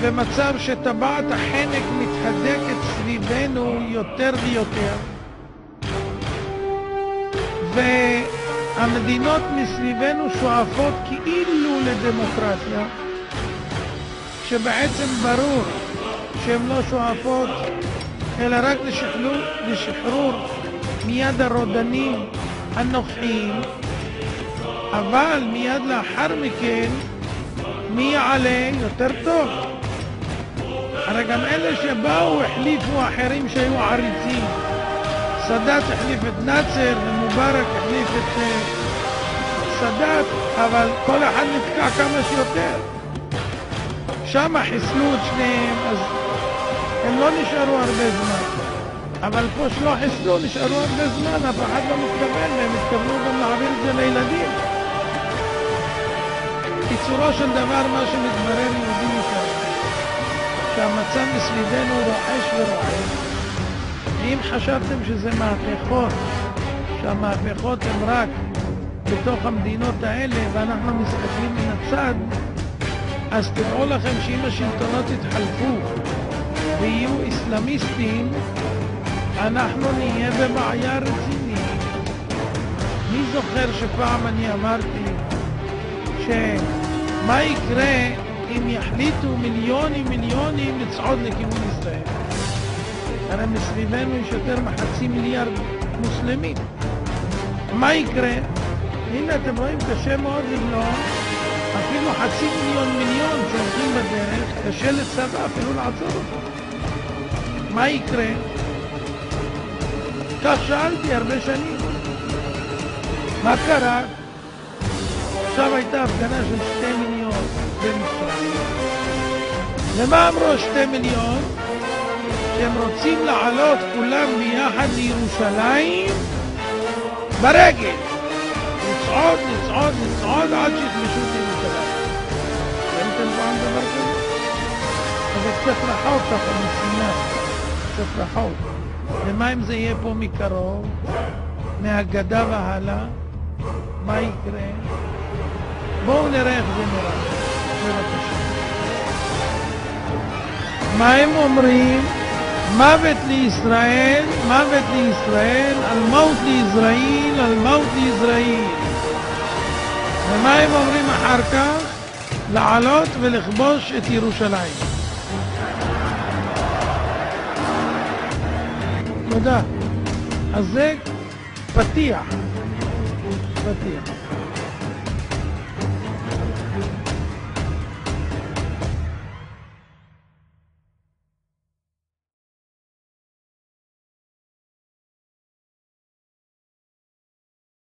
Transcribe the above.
במצב שטבעת החנק מתהדקת סביבנו יותר ויותר, והמדינות מסביבנו שואפות כאילו לדמוקרטיה, שבעצם ברור שהן לא שואפות אלא רק לשחרור מיד הרודנים הנוכחיים, אבל מיד לאחר מכן מי יעלה יותר טוב? הרי גם אלה שבאו החליפו אחרים שהיו עריצים. סאדאת החליף את נאצר ומובארק החליף את סאדאת, אבל כל אחד נתקע כמה שיותר. שם חיסלו את שניהם, אז הם לא נשארו הרבה זמן. אבל פה שלא חיסלו, נשארו הרבה זמן, אף אחד לא מתכוון, והם התכוונו גם להעביר את זה לילדים. קיצורו של דבר, מה שמתברר יהודים מכאן, שהמצב מסביבנו רועש ורועש. אם חשבתם שזה מהפכות, שהמהפכות הן רק בתוך המדינות האלה ואנחנו מסתכלים מן הצד, אז תדעו לכם שאם השלטונות יתחלפו ויהיו אסלאמיסטים, אנחנו נהיה בבעיה רצינית. מי זוכר שפעם אני אמרתי שמה יקרה אם יחליטו מיליונים לצעוד לכיוון ישראל? הרי מסביבנו יש יותר מחצי מיליארד מוסלמים. מה יקרה? הנה אתם רואים, קשה מאוד למנוע, אפילו חצי מיליון שהולכים בדרך, קשה לצבא אפילו לעצור אותו. מה יקרה? כך שאלתי הרבה שנים. מה קרה? עכשיו הייתה הפגנה של 2 מיליון במצרים. למה אמרו 2 מיליון? שהם רוצים לעלות כולם ביחד לירושלים ברגל. לצעוד עד שיכבשו את ירושלים. ראיתם פעם דבר כזה? אבל צריך רחוק ככה מסיני. צריך רחוק. ומה אם זה יהיה פה מקרוב? מהגדה והלאה? מה יקרה? בואו נראה איך זה נראה. בבקשה. מה הם אומרים? מוות לישראל, מוות לישראל, על מות לישראל, על מות לישראל. ומה הם אומרים אחר כך? לעלות ולכבוש את ירושלים. תודה. אז זה פתיח.